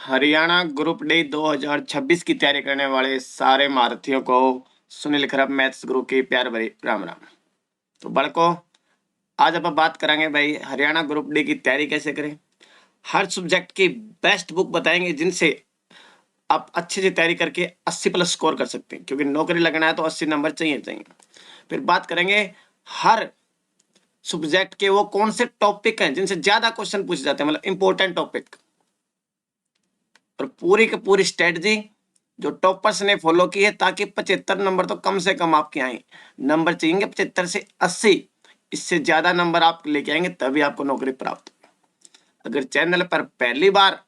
Haryana group D 2026 की तैयारी करने वाले सारे महारथियों को सुनील खरब मैथ्स गुरु की प्यार भरी राम राम। तो बड़को, आज अपन बात करेंगे भाई हरियाणा ग्रुप डी की तैयारी कैसे करें। हर सब्जेक्ट की बेस्ट बुक बताएंगे जिनसे आप अच्छे से तैयारी करके 80 प्लस स्कोर कर सकते हैं, क्योंकि नौकरी लगना है तो 80 नंबर चाहिए। फिर बात करेंगे हर सब्जेक्ट के वो कौन से टॉपिक हैं जिनसे ज्यादा क्वेश्चन पूछे जाते हैं, मतलब इंपॉर्टेंट टॉपिक, और पूरी की पूरी स्ट्रेटजी जो टॉपर्स ने फॉलो की है, ताकि 75 नंबर तो कम से कम आपके आए। नंबर चाहिए 75 से 80, इससे ज्यादा नंबर आप लेके आएंगे तभी आपको नौकरी प्राप्त होगी। अगर चैनल पर पहली बार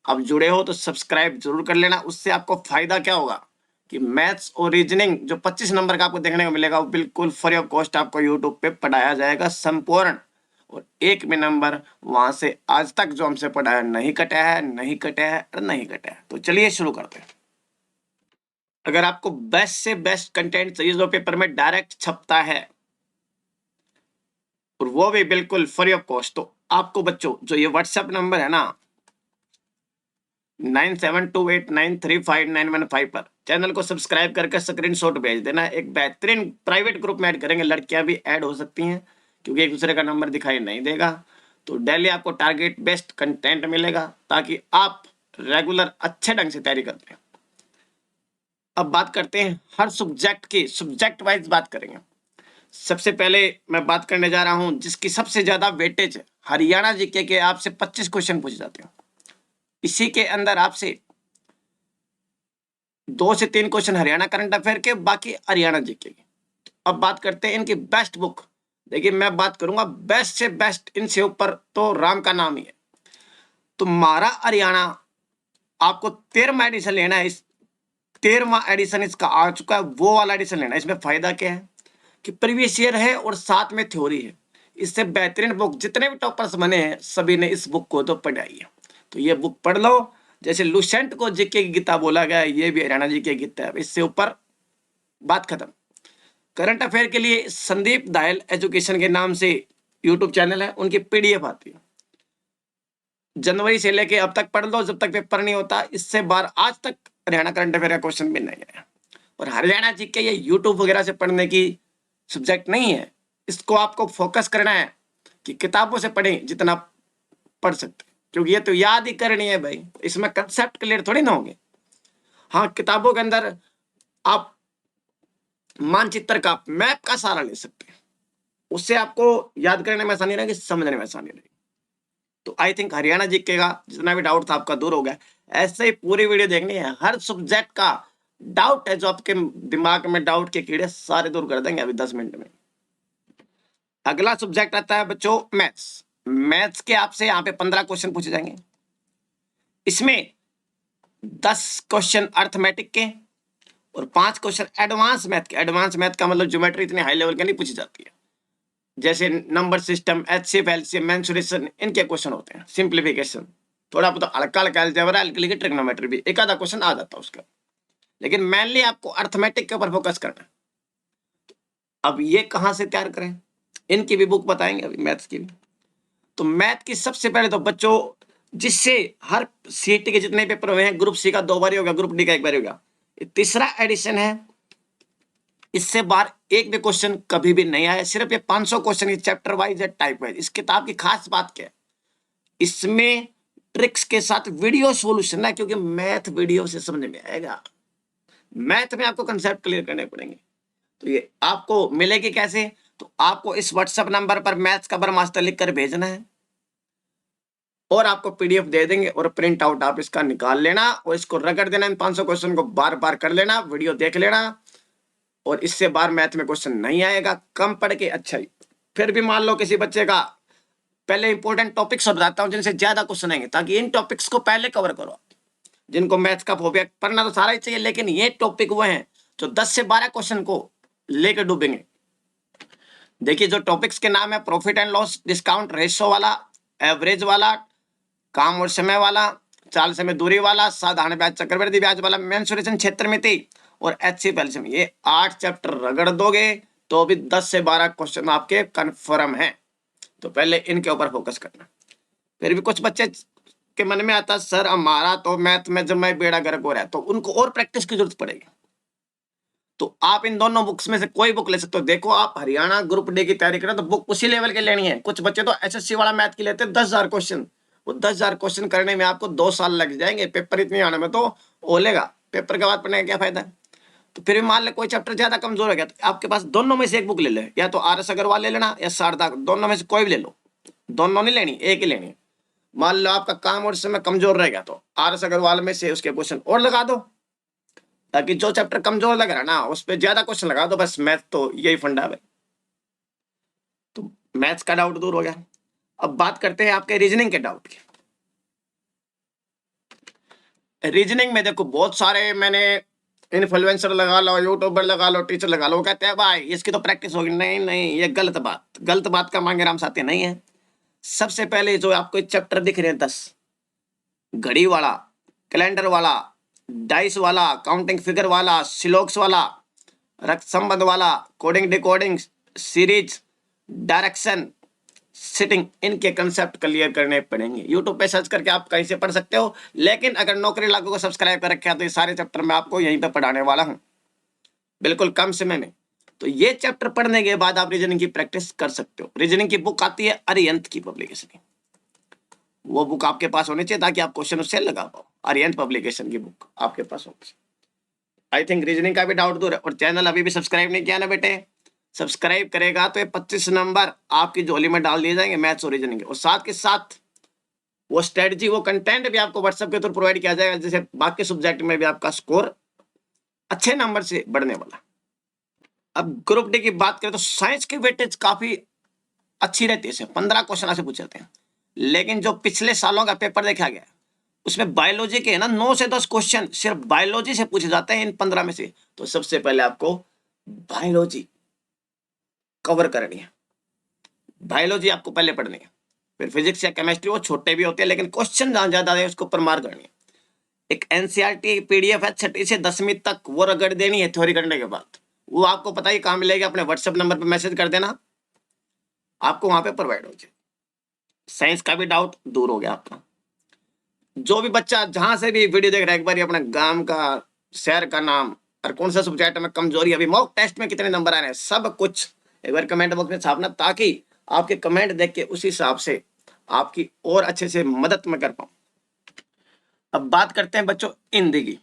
आप जुड़े हो तो सब्सक्राइब जरूर कर लेना। उससे आपको फायदा क्या होगा कि मैथ्स और रीजनिंग जो 25 नंबर का आपको देखने को मिलेगा वो बिल्कुल फ्री ऑफ कॉस्ट आपको यूट्यूब पे पढ़ाया जाएगा संपूर्ण, और एक भी नंबर वहां से आज तक जो हमसे पढ़ाया नहीं कटा है, नहीं कटा है और नहीं कटा है। तो चलिए शुरू करते हैं। अगर आपको बेस्ट से बेस्ट कंटेंट चाहिए जो पेपर में डायरेक्ट छपता है और वो भी बिल्कुल फ्री ऑफ कॉस्ट, तो आपको बच्चों जो ये व्हाट्सएप नंबर है ना 9728935915 पर चैनल को सब्सक्राइब करके स्क्रीनशॉट भेज देना। एक बेहतरीन प्राइवेट ग्रुप में ऐड करेंगे, लड़कियां भी ऐड हो सकती हैं क्योंकि एक दूसरे का नंबर दिखाई नहीं देगा। तो डेली आपको टारगेट बेस्ट कंटेंट मिलेगा ताकि आप रेगुलर अच्छे ढंग से तैयारी करते हैं। अब बात करते हैं हर सब्जेक्ट की, सब्जेक्ट वाइज बात करेंगे। सबसे पहले मैं बात करने जा रहा हूं जिसकी सबसे ज्यादा वेटेज है, हरियाणा जीके के आपसे 25 क्वेश्चन पूछे जाते हैं। इसी के अंदर आपसे 2 से 3 क्वेश्चन हरियाणा करंट अफेयर के, बाकी हरियाणा जीके के। अब बात करते हैं इनकी बेस्ट बुक। देखिए मैं बात करूंगा बेस्ट से बेस्ट, इनसे ऊपर तो राम का नाम ही है। तो मारा हरियाणा आपको 13वां एडिशन लेना है। इस 13वां एडिशन इसका आ चुका है, वो वाला एडिशन लेना है। इसमें फायदा क्या है कि प्रीवियस ईयर है और साथ में थ्योरी है। इससे बेहतरीन बुक, जितने भी टॉपर्स बने हैं सभी ने इस बुक को तो पढ़ाई है। तो ये बुक पढ़ लो। जैसे लुसेंट को जीके की गीता बोला गया, ये भी हरियाणा जी की गीता है। इससे ऊपर बात खत्म। करंट अफेयर के लिए संदीप दायल एजुकेशन के नाम से यूट्यूब चैनल है, उनकी पीडीएफ आती है। जनवरी से लेके अब तक पढ़ लो जब तक पेपर नहीं होता। इससे बार आज तक हरियाणा करंट अफेयर का क्वेश्चन भी नहीं आया। और हरियाणा जी के ये यूट्यूब वगैरह से पढ़ने की सब्जेक्ट नहीं है। इसको आपको फोकस करना है कि किताबों से पढ़ें जितना पढ़ सकते, क्योंकि ये तो याद ही करनी है भाई। इसमें कंसेप्ट क्लियर थोड़ी ना होंगे। हाँ, किताबों के अंदर आप मानचित्र का, मैप का सहारा ले सकते हैं। उससे आपको याद करने में आसानी रहेगी, समझने में आसानी रहेगी। तो आई थिंक हरियाणा जीके का जितना भी डाउट था आपका दूर हो गया। ऐसे ही पूरी वीडियो देखनी है, हर सब्जेक्ट का डाउट है जो आपके दिमाग में डाउट के कीड़े सारे दूर कर देंगे अभी 10 मिनट में। अगला सब्जेक्ट आता है बच्चों मैथ्स। मैथ्स के आपसे यहाँ पे 15 क्वेश्चन पूछे जाएंगे। इसमें 10 क्वेश्चन अर्थमेटिक के और 5 क्वेश्चन एडवांस मैथ के। एडवांस मैथ का मतलब ज्योमेट्री इतने हाई लेवल के नहीं पूछी जाती है, जैसे number system, HCF, LCM, mensuration, इनके क्वेश्चन होते हैं। सिंप्लीफिकेशन, थोड़ा बहुत हल्का हल्का अलजेब्रा, हल्की हल्की ट्रिग्नोमेट्री भी एक आधा क्वेश्चन आ जाता है उसका, लेकिन मेनली आपको अर्थमेटिक के ऊपर फोकस करना है। अब ये कहां से तैयार करें, इनकी भी बुक बताएंगे अभी मैथ्स की भी। तो मैथ की सबसे पहले तो बच्चों, जिससे हर सीटी के जितने पेपर हुए हैं, ग्रुप सी का 2 बार होगा, ग्रुप डी का 1 बार होगा, ये तीसरा एडिशन है। इससे बाहर एक भी क्वेश्चन कभी भी नहीं आया। सिर्फ ये 500 क्वेश्चन चैप्टर वाइज है, टाइप वाइज। इस किताब की खास बात क्या है, इसमें ट्रिक्स के साथ वीडियो सॉल्यूशन है, क्योंकि मैथ वीडियो से समझ में आएगा। मैथ में आपको कंसेप्ट क्लियर करने पड़ेंगे। तो ये आपको मिलेगी कैसे, तो आपको इस व्हाट्सएप नंबर पर मैथ्स का ब्रह्मास्त्र लिख कर भेजना है और आपको पीडीएफ दे देंगे, और प्रिंट आउट आप इसका निकाल लेना और इसको रगड़ देना। इन 500 क्वेश्चन को बार बार कर लेना, वीडियो देख लेना, और इससे बार मैथ में क्वेश्चन नहीं आएगा। कम पढ़ के अच्छा ही। फिर भी मान लो किसी बच्चे का, पहले इंपॉर्टेंट टॉपिक्स बताता हूं जिनसे ज्यादा क्वेश्चन आएंगे, ताकि इन टॉपिक्स को पहले कवर करो। जिनको मैथ्स का फोबिया, पढ़ना तो सारा ही चाहिए, लेकिन ये टॉपिक वो हैं जो 10 से 12 क्वेश्चन को लेकर डूबेंगे। देखिए जो टॉपिक्स के नाम है, profit and loss, discount ratio वाला, एवरेज वाला, काम और समय वाला, चाल समय दूरी वाला, साधारण ब्याज, चक्रवृद्धि ब्याज वाला, मेंसुरेशन, क्षेत्रमिति और एचसीएफ एलसीएम, ये 8 चैप्टर रगड़ दोगे तो भी 10 से 12 क्वेश्चन आपके कंफर्म हैं। तो पहले इनके ऊपर फोकस करना। फिर भी कुछ बच्चे के मन में आता सर हमारा तो मैथ में जब मैं बेड़ा गर्क हो रहा है, तो उनको और प्रैक्टिस की जरूरत पड़ेगी। तो आप इन दोनों बुक्स में से कोई बुक ले सकते हो। देखो आप हरियाणा ग्रुप डी की तैयारी करें तो बुक उसी लेवल की लेनी है। कुछ बच्चे तो एसएससी वाला मैथ की लेते हैं 10,000 क्वेश्चन, वो 10,000 क्वेश्चन करने में आपको 2 साल लग जाएंगे, पेपर इतने आने में तो ओलेगा, पेपर के बाद पढ़ने का क्या फायदा है। तो फिर भी मान ले कोई चैप्टर ज्यादा कमजोर हो गया तो आपके पास दोनों में से एक बुक ले ले, या तो आर.एस. अग्रवाल ले लेना या शारदा, दोनों में से कोई भी ले लो। दोनों नहीं लेनी, एक ही लेनी है। मान लो आपका काम और समय कमजोर रहेगा तो आर.एस. अग्रवाल में से उसके क्वेश्चन और लगा दो, ताकि जो चैप्टर कमजोर लग रहा है ना उस पर ज्यादा क्वेश्चन लगा दो। बस मैथ तो यही फंडा है। तो मैथ्स का डाउट दूर हो गया। अब बात करते हैं आपके रीजनिंग के डाउट की। रीजनिंग में देखो बहुत सारे मैंने इन्फ्लुएंसर लगा लो, यूट्यूबर लगा लो, टीचर लगा लो, कहते हैं भाई इसकी तो प्रैक्टिस होगी। नहीं नहीं, ये गलत बात का मांगे राम साथी नहीं है। सबसे पहले जो आपको चैप्टर दिख रहे हैं 10, घड़ी वाला, कैलेंडर वाला, डाइस वाला, काउंटिंग फिगर वाला, सिलोक्स वाला, रक्त संबंध वाला, coding decoding, series, direction, sitting, इनके कंसेप्ट क्लियर करने पड़ेंगे। यूट्यूब पे सर्च करके आप कहीं से पढ़ सकते हो, लेकिन अगर नौकरी लागू को सब्सक्राइब कर रखे तो ये सारे चैप्टर मैं आपको यहीं पे पढ़ाने वाला हूँ बिल्कुल कम समय में। तो ये चैप्टर पढ़ने के बाद आप रीजनिंग की प्रैक्टिस कर सकते हो। रीजनिंग की बुक आती है अरिहंत की पब्लिकेशन की, वो बुक आपके पास होनी चाहिए ताकि आप क्वेश्चन उससे लगा पाओ। अरिहंत पब्लिकेशन की बुक आपके पास होनी चाहिए। आई थिंक रीजनिंग का भी डाउट दूर है। और चैनल अभी भी सब्सक्राइब नहीं किया ना बेटे, सब्सक्राइब करेगा तो ये 25 नंबर आपकी झोली में डाल दिए जाएंगे मैथ्स और रीजनिंग के। और साथ के साथ वो स्ट्रेटजी, वो कंटेंट भी आपको व्हाट्सएप के थ्रू प्रोवाइड किया जाएगा, जैसे बाकी सब्जेक्ट में भी आपका स्कोर अच्छे नंबर से बढ़ने वाला। अब ग्रुप डी की बात करें तो साइंस की वेटेज काफी अच्छी रहती है, 15 क्वेश्चन ऐसे पूछे जाते हैं। लेकिन जो पिछले सालों का पेपर देखा गया उसमें बायोलॉजी के ना 9 से 10 क्वेश्चन सिर्फ बायोलॉजी से पूछे जाते हैं इन 15 में से। तो सबसे पहले आपको बायोलॉजी कवर करनी है, बायोलॉजी आपको पहले पढ़नी है। फिर फिजिक्स या केमिस्ट्री, वो छोटे भी होते हैं लेकिन क्वेश्चन जहां ज्यादा है उसको ऊपर मार करनी है। एक एनसीईआरटी पीडीएफ है 6ठी से 10वीं तक, वो रगड़ देनी है थ्योरी करने के बाद। वो आपको पता ही कहां मिलेगी, अपने व्हाट्सएप नंबर पर मैसेज कर देना, आपको वहां पे प्रोवाइड हो जाए। साइंस का भी डाउट दूर हो गया आपका। जो भी बच्चा जहां से भी वीडियो देख रहा है, एक बार अपने गांव का, शहर का नाम और कौन सा सब्जेक्ट में कमजोरी, अभी मॉक टेस्ट में कितने नंबर आ रहे हैं, सब कुछ एक बार कमेंट बॉक्स में छापना, ताकि आपके कमेंट देख के उस हिसाब से आपकी और अच्छे से मदद में कर पाऊं। अब बात करते हैं बच्चों हिंदी की।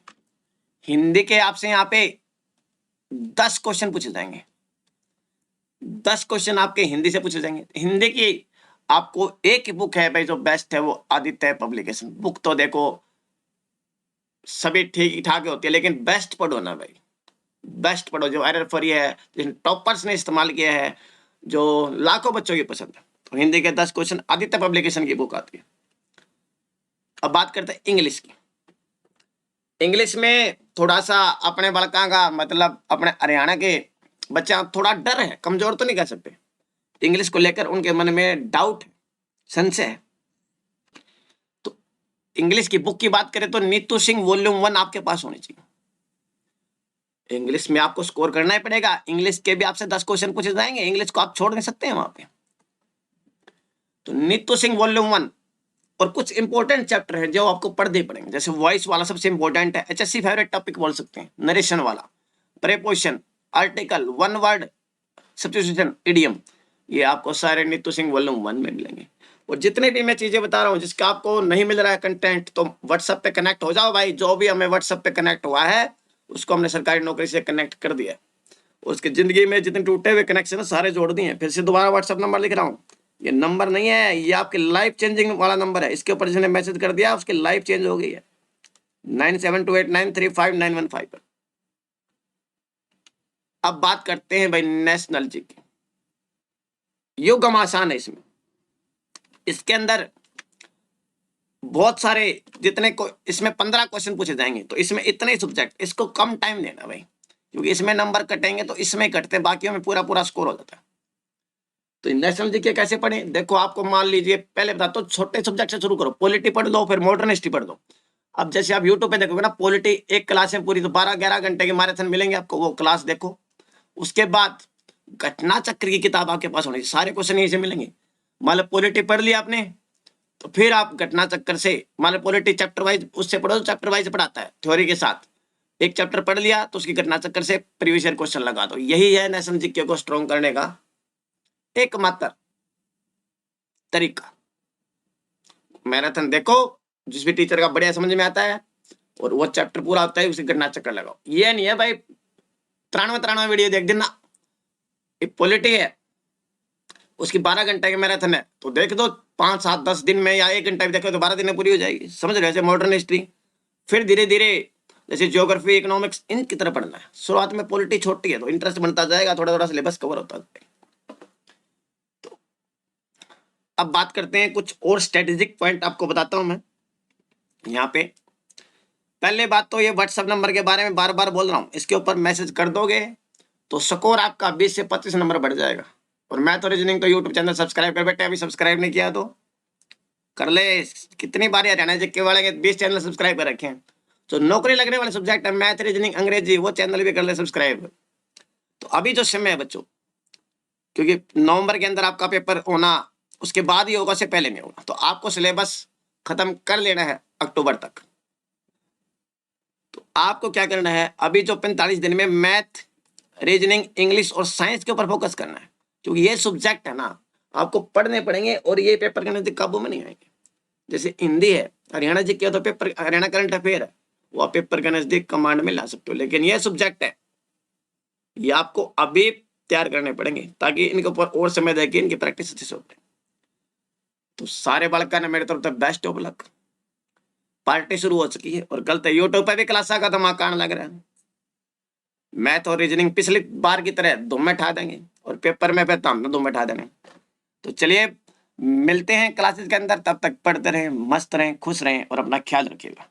हिंदी के आपसे यहाँ पे 10 क्वेश्चन पूछे जाएंगे, 10 क्वेश्चन आपके हिंदी से पूछे जाएंगे। हिंदी की आपको एक ही बुक है भाई जो बेस्ट है, वो आदित्य पब्लिकेशन बुक। तो देखो सभी ठीक ठाक होती है, लेकिन बेस्ट पढ़ो ना भाई, बेस्ट पढ़ो जो एरर फ्री है, जिन टॉपर्स ने इस्तेमाल किया है, जो लाखों बच्चों की पसंद है। तो हिंदी के 10 क्वेश्चन आदित्य पब्लिकेशन की बुक आती है। अब बात करते हैं इंग्लिश की। इंग्लिश में थोड़ा सा अपने बड़का का, मतलब अपने हरियाणा के बच्चा थोड़ा डर है, कमजोर तो नहीं कह सकते, इंग्लिश को लेकर उनके मन में डाउट है, संशय है। तो इंग्लिश की बुक की बात करें तो नीतू सिंह वॉल्यूम 1 आपके पास होनी चाहिए। इंग्लिश में आपको स्कोर करना ही पड़ेगा, इंग्लिश के भी आपसे 10 क्वेश्चन पूछे जाएंगे, इंग्लिश को आप छोड़ नहीं सकते हैं वहां पे। तो नीतू सिंह वॉल्यूम 1 और कुछ इंपॉर्टेंट चैप्टर है जो आपको पढ़ने पड़ेंगे, जैसे वॉइस वाला सबसे इंपॉर्टेंट है, एचएससी फेवरेट टॉपिक बोल सकते हैं, नरेशन वाला, preposition, article, one word substitution, idiom, ये आपको सारे नीतू सिंह वॉल्यूम 1 में मिलेंगे। और जितने भी मैं चीजें बता रहा हूँ जिसका आपको नहीं मिल रहा है कंटेंट, तो व्हाट्सएप पे कनेक्ट हो जाओ भाई। जो भी हमें व्हाट्सएप पे कनेक्ट हुआ है उसको हमने सरकारी नौकरी से कनेक्ट कर दिया। उसकी जिंदगी में जितने टूटे हुए कनेक्शन सारे जोड़ दिए। फिर से दोबारा व्हाट्सएप नंबर लिख रहा हूँ, ये नंबर नहीं है, ये आपके लाइफ चेंजिंग वाला नंबर है। इसके ऊपर जिसने मैसेज कर दिया उसकी लाइफ चेंज हो गई है, 9728935915 पर। अब बात करते हैं भाई नेशनल जी की। युगम आसान है इसमें, इसके अंदर बहुत सारे, जितने को इसमें 15 क्वेश्चन पूछे जाएंगे, तो इसमें इतने सब्जेक्ट, इसको कम टाइम देना भाई, क्योंकि इसमें नंबर कटेंगे तो इसमें कटते, बाकियों में पूरा पूरा स्कोर हो जाता है। तो नेशनल जीके कैसे पढ़े, देखो आपको मान लीजिए, पहले बताता हूँ छोटे सब्जेक्ट से शुरू करो, पॉलिटी पढ़ लो, फिर मॉडर्न हिस्ट्री पढ़ लो। अब जैसे आप यूट्यूब पे देखोगे ना, पॉलिटी एक क्लास है पूरी, तो 12-11 घंटे के मैराथन मिलेंगे आपको, वो क्लास देखो। उसके बाद घटना चक्र की किताब आपके पास होनी चाहिए, सारे क्वेश्चन यहीं से मिलेंगे। मान लो पॉलिटी पढ़ लिया आपने, तो फिर आप घटना चक्कर से, मान लो पॉलिटी चैप्टर वाइज उससे पढ़ो, चैप्टर वाइज पढ़ाता है थ्योरी के साथ। एक चैप्टर पढ़ लिया तो उसकी घटना चक्कर से प्रीवियस ईयर क्वेश्चन लगा दो। यही है नेशनल जीके को स्ट्रॉन्ग करने का एकमात्र तरीका। मैराथन देखो, जिस भी टीचर का बढ़िया समझ में आता है और वो चैप्टर पूरा होता है, उसी घटना चक्कर लगाओ। ये नहीं है भाई 93 वीडियो देख देना। एक पॉलिटी है उसकी 12 घंटे की मैराथन है, तो देख दो 5, 7, 10 दिन में, या 1 घंटा भी देखो तो 12 दिन में पूरी हो जाएगी। समझ रहे हो? जैसे मॉडर्न हिस्ट्री, फिर धीरे धीरे जैसे ज्योग्राफी, इकोनॉमिक्स, इनकी तरह पढ़ना है। शुरुआत में पॉलिटी छोटी है तो इंटरेस्ट बनता जाएगा, थोड़ा थोड़ा सिलेबस कवर होता जाएगा। तो अब बात करते हैं कुछ और स्ट्रेटेजिक पॉइंट आपको बताता हूं मैं यहाँ पे। पहले बात तो ये व्हाट्सएप नंबर के बारे में बार बार बोल रहा हूँ, इसके ऊपर मैसेज कर दोगे तो स्कोर आपका 20 से 25 नंबर बढ़ जाएगा। और मैथ और रीजनिंग तो यूट्यूब चैनल सब्सक्राइब कर बेटे, अभी सब्सक्राइब नहीं किया तो कर ले। कितनी बार हरियाणा जीके वाले के 20 चैनल सब्सक्राइब कर रखे हैं। तो नौकरी लगने वाले सब्जेक्ट है मैथ, रीजनिंग, अंग्रेजी, वो चैनल भी कर ले सब्सक्राइब। तो अभी जो समय है बच्चों, क्योंकि नवंबर के अंदर आपका पेपर होना, उसके बाद ही होगा, से पहले नहीं होगा, तो आपको सिलेबस खत्म कर लेना है अक्टूबर तक। तो आपको क्या करना है, अभी जो 45 दिन में मैथ, रीजनिंग, इंग्लिश और साइंस के ऊपर फोकस करना है, क्योंकि ये सब्जेक्ट है ना, आपको पढ़ने पड़ेंगे और ये पेपर के नजदीक काबू में नहीं आएंगे। जैसे हिंदी है, हरियाणा जी के तो पेपर, हरियाणा करंट अफेयर है, वो आप पेपर के नजदीक कमांड में ला सकते हो। लेकिन ये सब्जेक्ट है, ये आपको अभी तैयार करने पड़ेंगे ताकि इनके ऊपर और समय देके इनकी प्रैक्टिस अच्छे से हो पाए। तो सारे बालका ने मेरे तरफ से बेस्ट ऑफ लक। पार्टी शुरू हो चुकी है और कल तो यूट्यूब पे भी क्लास का धमाका आने लग रहा है। मैथ और रीजनिंग पिछली बार की तरह धूम में ठा देंगे और पेपर में फिर हम धूम में ठा देंगे। तो चलिए मिलते हैं क्लासेस के अंदर, तब तक पढ़ते रहें, मस्त रहें, खुश रहें और अपना ख्याल रखिएगा।